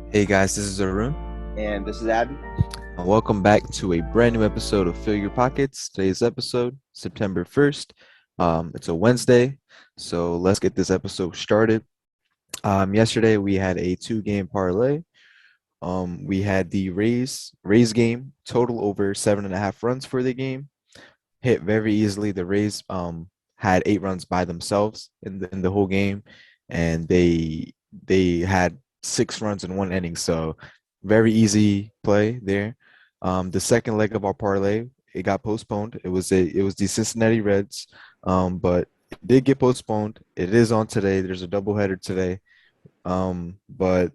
Hey guys, this is Arun, And this is Abby. and welcome back to a brand new episode of Fill Your Pockets. Today's episode, September 1st. It's a Wednesday, so let's get this episode started. Yesterday we had a two-game parlay. We had the Rays game, total over 7.5 runs for the game. Hit very easily. The Rays had 8 runs by themselves in the whole game, and they had 6 runs in one inning. So very easy play there. The second leg of our parlay, it got postponed. It was the Cincinnati Reds, but it did get postponed. It is on today. There's a doubleheader today. But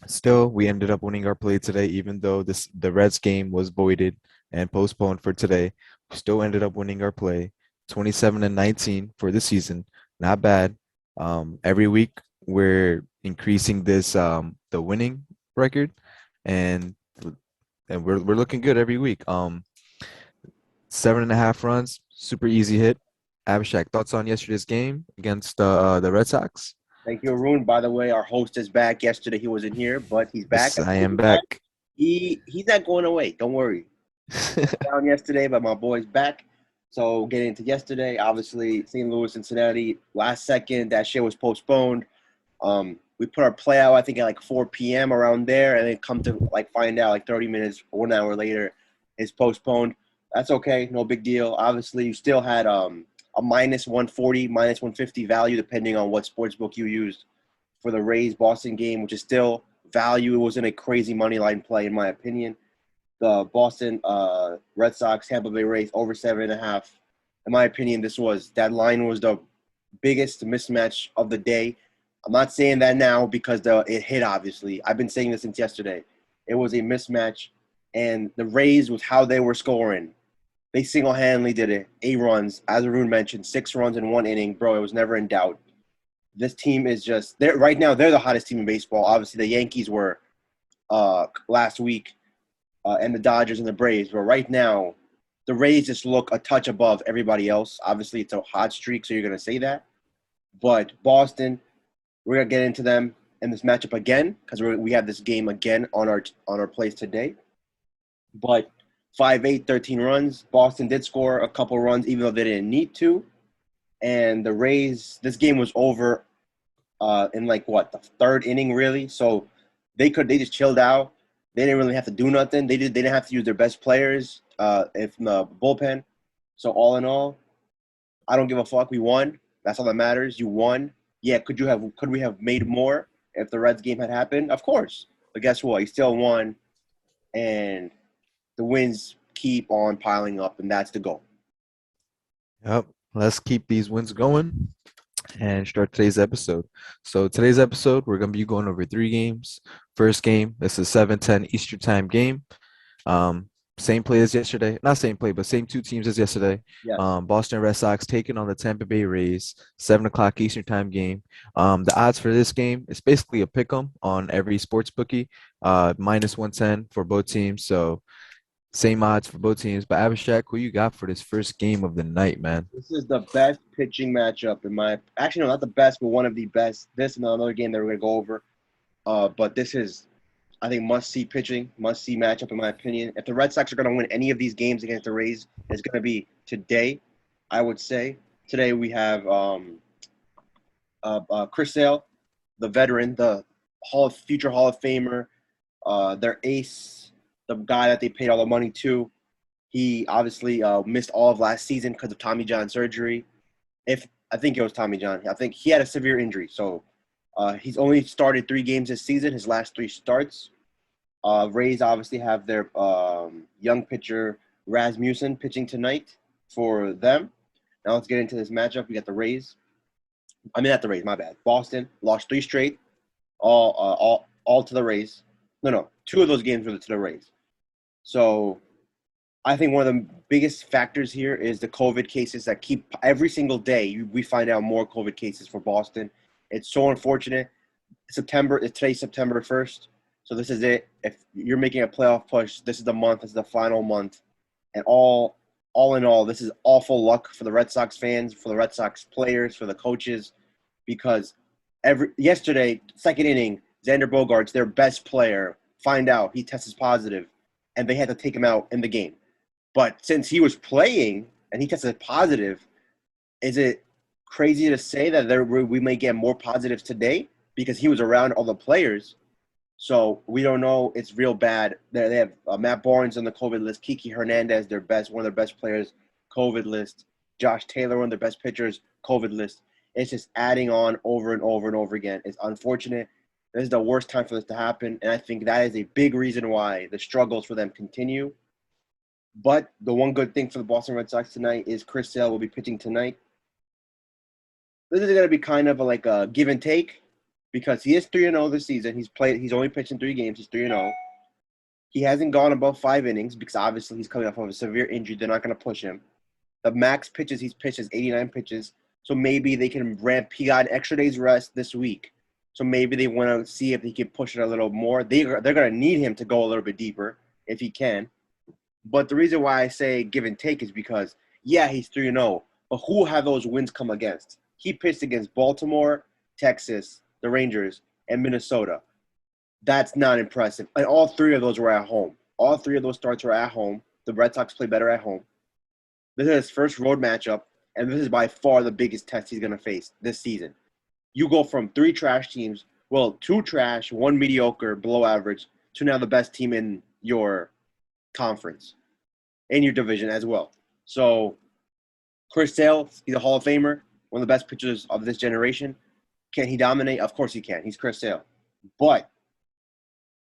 still, we ended up winning our play today, even though the Reds game was voided and postponed for today. We still ended up winning our play, 27-19 for the season. Not bad. Every week we're increasing this the winning record, and we're looking good every week. 7.5 runs, super easy hit. Abhishek, thoughts on yesterday's game against the Red Sox? Thank you, Arun. By the way, our host is back. Yesterday he wasn't here, but he's back. Yes, I I told am you that. back. He's not going away. Don't worry. Down yesterday, but my boy's back. So getting into yesterday, obviously St. Louis, Cincinnati. Last second, that shit was postponed. We put our play out, I think, at like 4 p.m. around there, and then come to like find out like 30 minutes, 1 hour later, it's postponed. That's okay, no big deal. Obviously, you still had a minus 140, minus 150 value, depending on what sports book you used for the Rays Boston game, which is still value. It wasn't a crazy money line play, in my opinion. The Boston Red Sox, Tampa Bay Rays over 7.5. In my opinion, that line was the biggest mismatch of the day. I'm not saying that now because it hit, obviously. I've been saying this since yesterday. It was a mismatch, and the Rays, with how they were scoring, they single-handedly did it. 8 runs, as Arun mentioned, 6 runs in one inning. Bro, it was never in doubt. This team is just – right now, they're the hottest team in baseball. Obviously, the Yankees were last week, and the Dodgers and the Braves. But right now, the Rays just look a touch above everybody else. Obviously, it's a hot streak, so you're going to say that. But Boston – we're gonna get into them in this matchup again because we have this game again on our plays today. But 5-8, 13 runs. Boston did score a couple runs even though they didn't need to. And the Rays, this game was over in like the third inning really. So they just chilled out. They didn't really have to do nothing. They didn't have to use their best players if in the bullpen. So all in all, I don't give a fuck. We won. That's all that matters. You won. Yeah, could we have made more if the Reds game had happened? Of course. But guess what? You still won, and the wins keep on piling up, and that's the goal. Yep. Let's keep these wins going and start today's episode. So today's episode, we're gonna be going over 3 games. First game, it's a 7:10 Eastern time game. Same play as yesterday. Not same play, but same two teams as yesterday. Yes. Boston Red Sox taking on the Tampa Bay Rays, 7 o'clock Eastern time game. The odds for this game, it's basically a pick 'em on every sports bookie, minus 110 for both teams. So same odds for both teams. But Abhishek, who you got for this first game of the night, man? This is the best pitching matchup in my actually no, not the best, but one of the best. This and another game that we're gonna go over. But this is I think must see pitching, must see matchup in my opinion. If the Red Sox are gonna win any of these games against the Rays, it's gonna be today, I would say. Today we have Chris Sale, the veteran, the future Hall of Famer, their ace, the guy that they paid all the money to. He obviously missed all of last season because of Tommy John surgery. If I think it was Tommy John, I think he had a severe injury, so he's only started 3 games this season. His last 3 starts. Rays obviously have their young pitcher Rasmussen pitching tonight for them. Now let's get into this matchup. We got the Rays. I mean, not the Rays. My bad. Boston lost 3 straight, all to the Rays. No, 2 of those games were to the Rays. So I think one of the biggest factors here is the COVID cases that keep every single day. We find out more COVID cases for Boston. It's so unfortunate. Today's September 1st. So this is it. If you're making a playoff push, this is the month. This is the final month, and all in all, this is awful luck for the Red Sox fans, for the Red Sox players, for the coaches, because yesterday, second inning, Xander Bogaerts, their best player, find out he tests positive, and they had to take him out in the game. But since he was playing and he tested positive, is it crazy to say that we may get more positives today because he was around all the players? So we don't know. It's real bad. They have Matt Barnes on the COVID list, Kiki Hernandez, one of their best players, COVID list, Josh Taylor, one of their best pitchers, COVID list. It's just adding on over and over and over again. It's unfortunate. This is the worst time for this to happen, and I think that is a big reason why the struggles for them continue. But the one good thing for the Boston Red Sox tonight is Chris Sale will be pitching tonight. This is going to be kind of like a give and take because he is 3-0 this season. He's only pitched in 3 games. He's 3-0. He hasn't gone above 5 innings because obviously he's coming off of a severe injury. They're not going to push him. The max pitches he's pitched is 89 pitches. So maybe they can ramp. He got an extra day's rest this week. So maybe they want to see if he can push it a little more. They're going to need him to go a little bit deeper if he can. But the reason why I say give and take is because, yeah, he's 3-0. But who have those wins come against? He pitched against Baltimore, Texas, the Rangers, and Minnesota. That's not impressive. And all 3 of those were at home. All 3 of those starts were at home. The Red Sox play better at home. This is his first road matchup, and this is by far the biggest test he's going to face this season. You go from 3 trash teams, 2 trash, 1 mediocre, below average, to now the best team in your conference, in your division as well. So Chris Sale, he's a Hall of Famer, one of the best pitchers of this generation. Can he dominate? Of course he can. He's Chris Sale. But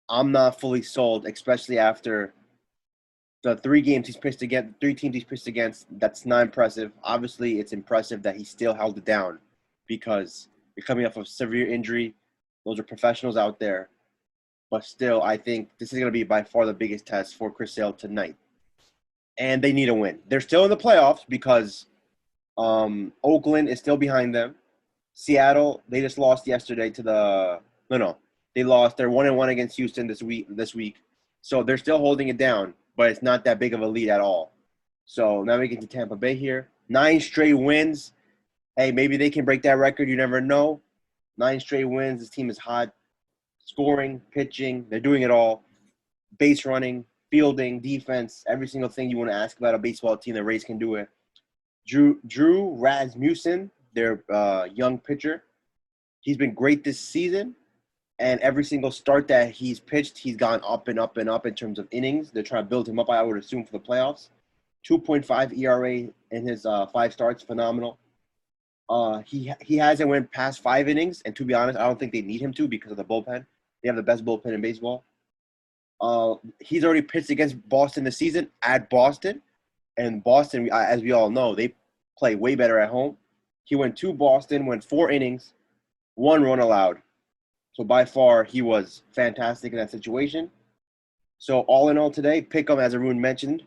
I'm not fully sold, especially after the 3 games he's pitched against, 3 teams he's pitched against. That's not impressive. Obviously, it's impressive that he still held it down because you're coming off of a severe injury. Those are professionals out there. But still, I think this is going to be by far the biggest test for Chris Sale tonight. And they need a win. They're still in the playoffs because Oakland is still behind them. Seattle, they just lost yesterday to the – no. They lost. They're 1-1 against Houston this week. So they're still holding it down, but it's not that big of a lead at all. So now we get to Tampa Bay here. 9 straight wins. Hey, maybe they can break that record. You never know. 9 straight wins. This team is hot. Scoring, pitching, they're doing it all. Base running, fielding, defense, every single thing you want to ask about a baseball team, the Rays can do it. Drew Rasmussen, their young pitcher, he's been great this season. And every single start that he's pitched, he's gone up and up and up in terms of innings. They're trying to build him up, I would assume, for the playoffs. 2.5 ERA in his 5 starts, phenomenal. He hasn't went past 5 innings, and to be honest, I don't think they need him to because of the bullpen. They have the best bullpen in baseball. He's already pitched against Boston this season at Boston, and Boston, as we all know, they play way better at home. He went to Boston, went 4 innings, 1 run allowed. So by far, he was fantastic in that situation. So all in all today, pick him, as Arun mentioned.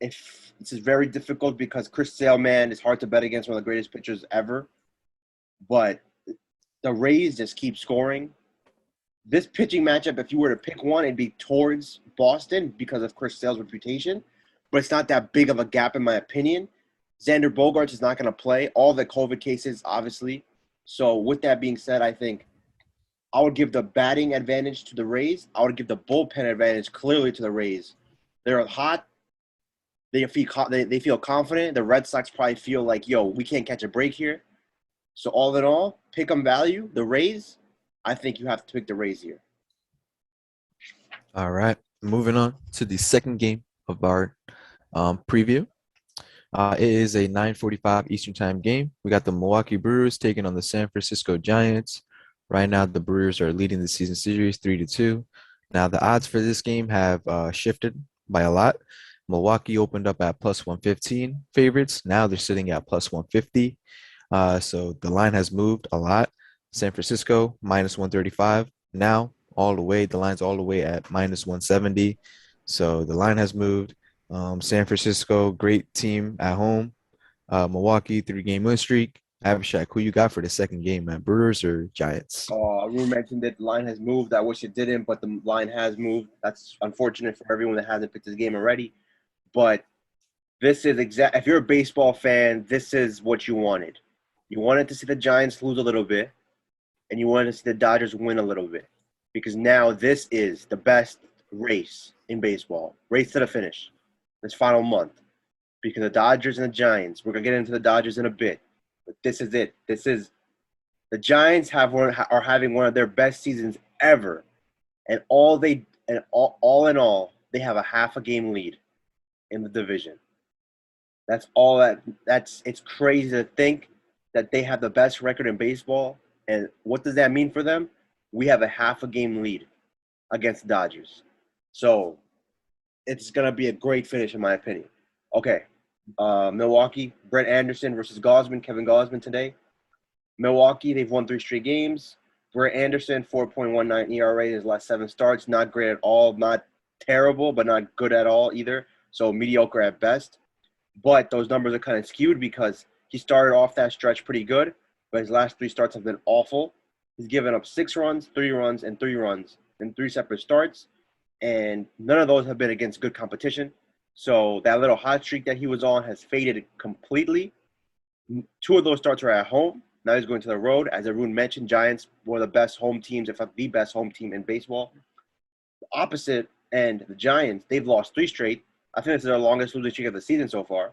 If this is very difficult because Chris Sale, man, is hard to bet against, one of the greatest pitchers ever. But the Rays just keep scoring. This pitching matchup, if you were to pick one, it'd be towards Boston because of Chris Sale's reputation. But it's not that big of a gap, in my opinion. Xander Bogaerts is not going to play. All the COVID cases, obviously. So with that being said, I think I would give the batting advantage to the Rays. I would give the bullpen advantage clearly to the Rays. They're hot. They feel confident. The Red Sox probably feel like, yo, we can't catch a break here. So all in all, pick 'em value, the Rays. I think you have to pick the Rays here. All right. Moving on to the second game of our preview. It is a 9:45 Eastern Time game. We got the Milwaukee Brewers taking on the San Francisco Giants. Right now, the Brewers are leading the season series 3-2. Now, the odds for this game have shifted by a lot. Milwaukee opened up at plus 115 favorites. Now they're sitting at plus 150. So the line has moved a lot. San Francisco minus 135. Now the line's all the way at minus 170. So the line has moved. San Francisco, great team at home. Milwaukee, 3-game win streak. Abhishek, who you got for the second game, man? Brewers or Giants? Arun mentioned that the line has moved. I wish it didn't, but the line has moved. That's unfortunate for everyone that hasn't picked this game already. But this is if you're a baseball fan, this is what you wanted. You wanted to see the Giants lose a little bit. and you want to see the Dodgers win a little bit because now this is the best race in baseball, race to the finish, this final month. Because the Dodgers and the Giants, we're gonna get into the Dodgers in a bit, but this is it. This is the Giants are having one of their best seasons ever, and all in all, they have a half a game lead in the division. That's all that's it's crazy to think that they have the best record in baseball. And what does that mean for them? We have a half a game lead against the Dodgers. So it's gonna be a great finish in my opinion. Okay. Milwaukee, Brett Anderson versus Kevin Gausman today. Milwaukee, they've won 3 straight games. Brett Anderson, 4.19 ERA in his last 7 starts. Not great at all. Not terrible, but not good at all either. So mediocre at best. But those numbers are kind of skewed because he started off that stretch pretty good, but his last 3 starts have been awful. He's given up 6 runs, 3 runs, and 3 runs in 3 separate starts, and none of those have been against good competition. So that little hot streak that he was on has faded completely. 2 of those starts are at home. Now he's going to the road. As Arun mentioned, Giants, one of the best home teams, if not the best home team in baseball. The opposite end, the Giants, they've lost 3 straight. I think it's their longest losing streak of the season so far.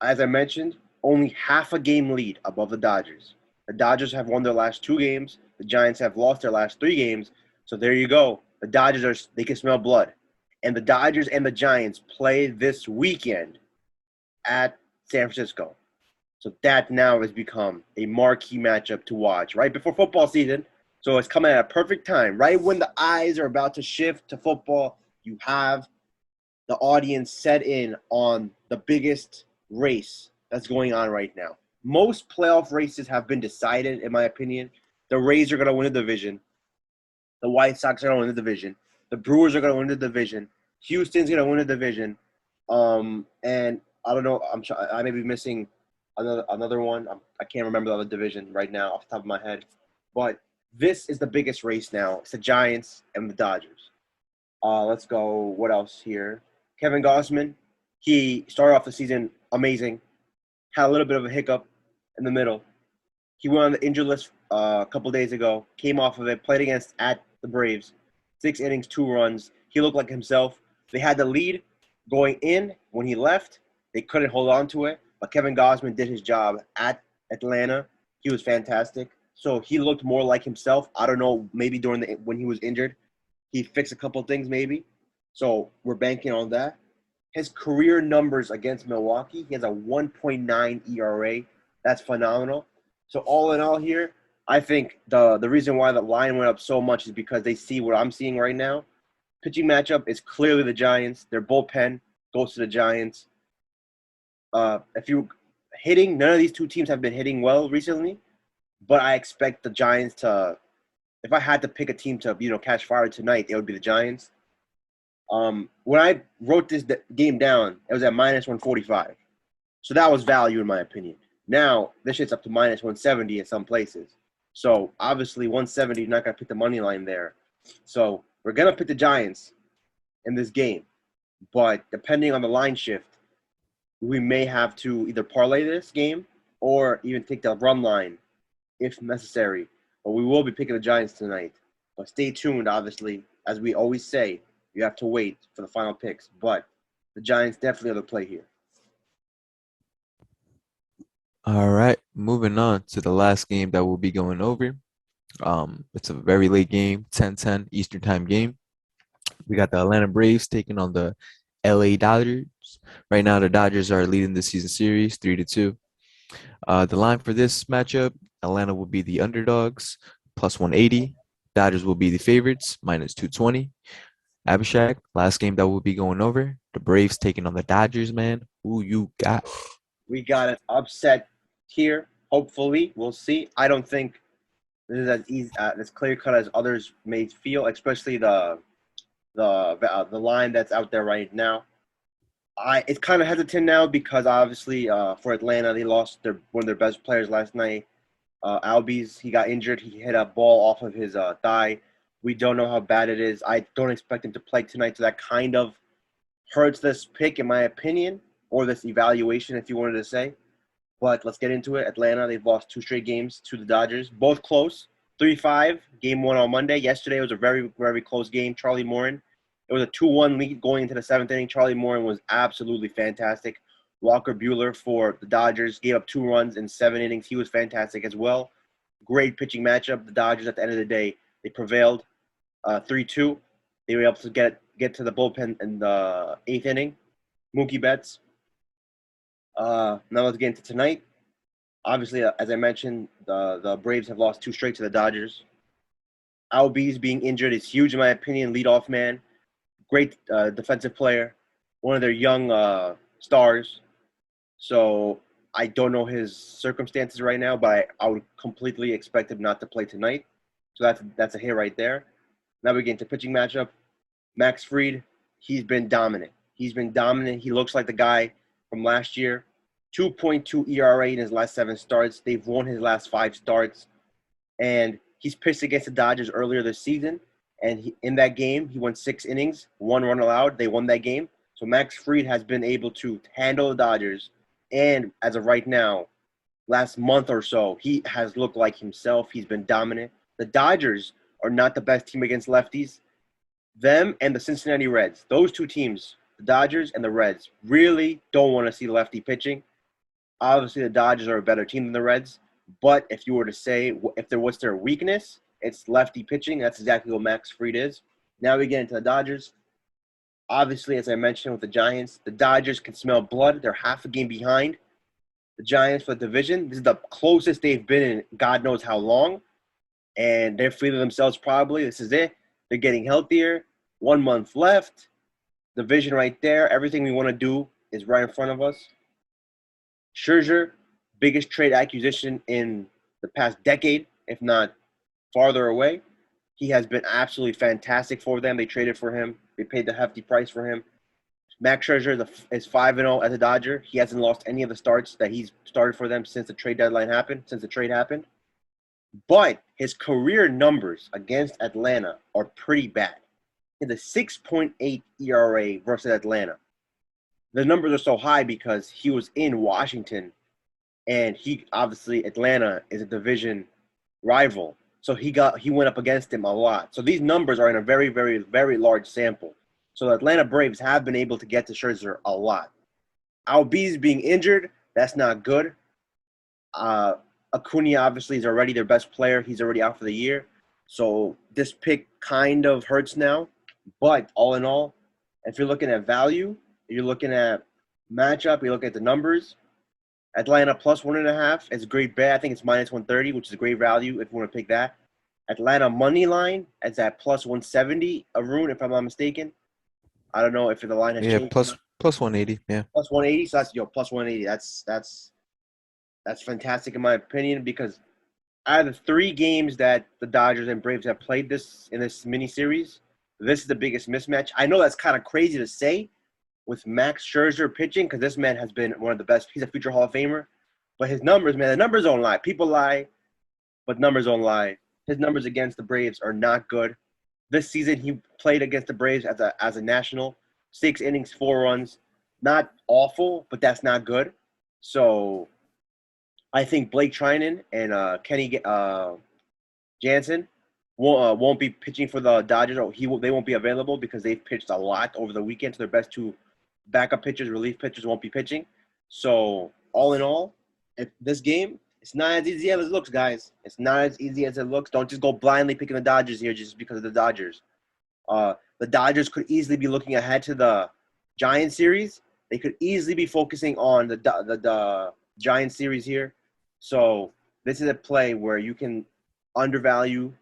As I mentioned, only half a game lead above the Dodgers. The Dodgers have won their last 2 games. The Giants have lost their last 3 games. So there you go. The Dodgers they can smell blood. And the Dodgers and the Giants play this weekend at San Francisco. So that now has become a marquee matchup to watch right before football season. So it's coming at a perfect time. Right when the eyes are about to shift to football, you have the audience set in on the biggest race that's going on right now. Most playoff races have been decided, in my opinion. The Rays are going to win the division. The White Sox are going to win the division. The Brewers are going to win the division. Houston's going to win the division. And I don't know. I may be missing another one. I can't remember the other division right now off the top of my head. But this is the biggest race now. It's the Giants and the Dodgers. Let's go. What else here? Kevin Gausman. He started off the season amazing. Had a little bit of a hiccup in the middle. He went on the injured list a couple days ago. Came off of it. Played at the Braves. 6 innings, 2 runs. He looked like himself. They had the lead going in when he left. They couldn't hold on to it. But Kevin Gausman did his job at Atlanta. He was fantastic. So he looked more like himself. I don't know, maybe when he was injured, he fixed a couple things maybe. So we're banking on that. His career numbers against Milwaukee, he has a 1.9 ERA. That's phenomenal. So all in all here, I think the reason why the line went up so much is because they see what I'm seeing right now. Pitching matchup is clearly the Giants. Their bullpen goes to the Giants. If you hitting, none of these 2 teams have been hitting well recently, but I expect the Giants to. If I had to pick a team to catch fire tonight, it would be the Giants. When I wrote this game down, it was at minus 145, so that was value in my opinion. Now this shit's up to minus 170 in some places. So obviously 170, you're not gonna pick the money line there. So we're gonna pick the Giants in this game, but depending on the line shift, we may have to either parlay this game or even take the run line if necessary. But we will be picking the Giants tonight. But stay tuned, obviously. As we always say, you have to wait for the final picks. But the Giants definitely are the play here. All right, moving on to the last game that we'll be going over. It's a very late game, 10:10 Eastern Time game. We got the Atlanta Braves taking on the LA Dodgers. Right now, the Dodgers are leading the season series 3-2. The line for this matchup, Atlanta will be the underdogs, plus 180. Dodgers will be the favorites, minus 220. Abhishek, last game that we'll be going over, the Braves taking on the Dodgers, man. Who you got? We got an upset here. Hopefully, we'll see. I don't think this is as easy, as clear cut as others may feel, especially the line that's out there right now. It's kind of hesitant now because obviously for Atlanta they lost one of their best players last night. Albies, he got injured. He hit a ball off of his thigh. We don't know how bad it is. I don't expect him to play tonight, so that kind of hurts this pick in my opinion, or this evaluation if you wanted to say. But let's get into it. Atlanta, they've lost 2 straight games to the Dodgers, both close. 3-5, game one on Monday. Yesterday was a very, very close game. Charlie Morin. It was a 2-1 lead going into the seventh inning. Charlie Morin was absolutely fantastic. Walker Buehler for the Dodgers gave up 2 runs in 7 innings. He was fantastic as well. Great pitching matchup. The Dodgers, at the end of the day, they prevailed 3-2. They were able to get to the bullpen in the eighth inning. Mookie Betts. Now let's get into tonight. Obviously, as I mentioned, the Braves have lost 2 straight to the Dodgers. Albies being injured is huge in my opinion. Leadoff man, great defensive player, one of their young stars. So I don't know his circumstances right now, but I would completely expect him not to play tonight. So that's a hit right there. Now we get into pitching matchup. Max Fried, he's been dominant. He looks like the guy from last year. 2.2 ERA in his last 7 starts. They've won his last 5 starts. And he's pitched against the Dodgers earlier this season. And in that game, he went 6 innings, 1 run allowed. They won that game. So Max Fried has been able to handle the Dodgers. And as of right now, last month or so, he has looked like himself. He's been dominant. The Dodgers are not the best team against lefties. Them and the Cincinnati Reds, those 2 teams, the Dodgers and the Reds, really don't want to see lefty pitching. Obviously, the Dodgers are a better team than the Reds. But if you were to say what's their weakness, it's lefty pitching. That's exactly what Max Fried is. Now we get into the Dodgers. Obviously, as I mentioned with the Giants, the Dodgers can smell blood. They're half a game behind the Giants for the division. This is the closest they've been in God knows how long. And they're feeling themselves probably. This is it. They're getting healthier. 1 month left. Division right there. Everything we want to do is right in front of us. Scherzer, biggest trade acquisition in the past decade, if not farther away. He has been absolutely fantastic for them. They traded for him. They paid the hefty price for him. Max Scherzer is 5-0 as a Dodger. He hasn't lost any of the starts that he's started for them since the trade happened. But his career numbers against Atlanta are pretty bad. He has a 6.8 ERA versus Atlanta. The numbers are so high because he was in Washington, and Atlanta is a division rival. So he went up against him a lot. So these numbers are in a very, very, very large sample. So the Atlanta Braves have been able to get to Scherzer a lot. Albies being injured, that's not good. Acuna obviously is already their best player. He's already out for the year. So this pick kind of hurts now. But all in all, if you're looking at value, if you're looking at matchup, you look at the numbers, Atlanta plus 1.5 is a great bet. I think it's minus 130, which is a great value if you want to pick that. Atlanta money line is at plus 170. Arun, if I'm not mistaken. I don't know if the line has Yeah, changed. plus 180. Yeah. Plus 180. So that's plus 180. That's fantastic in my opinion because out of the 3 games that the Dodgers and Braves have played in this mini series, this is the biggest mismatch. I know that's kind of crazy to say with Max Scherzer pitching because this man has been one of the best. He's a future Hall of Famer. But his numbers, man, the numbers don't lie. People lie, but numbers don't lie. His numbers against the Braves are not good. This season, he played against the Braves as a national. 6 innings, 4 runs. Not awful, but that's not good. So I think Blake Trinan and Kenny Jansen won't be pitching for the Dodgers. They won't be available because they've pitched a lot over the weekend. So their best 2 backup pitchers, relief pitchers won't be pitching. So all in all, this game, it's not as easy as it looks, guys. It's not as easy as it looks. Don't just go blindly picking the Dodgers here just because of the Dodgers. The Dodgers could easily be looking ahead to the Giants series. They could easily be focusing on the Giants series here. So this is a play where you can undervalue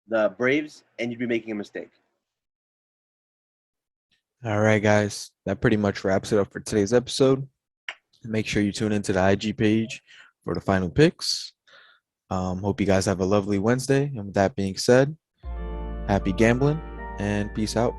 the Braves and you'd be making a mistake. All right, guys. That pretty much wraps it up for today's episode. Make sure you tune into the IG page for the final picks. Hope you guys have a lovely Wednesday. And with that being said, happy gambling and peace out.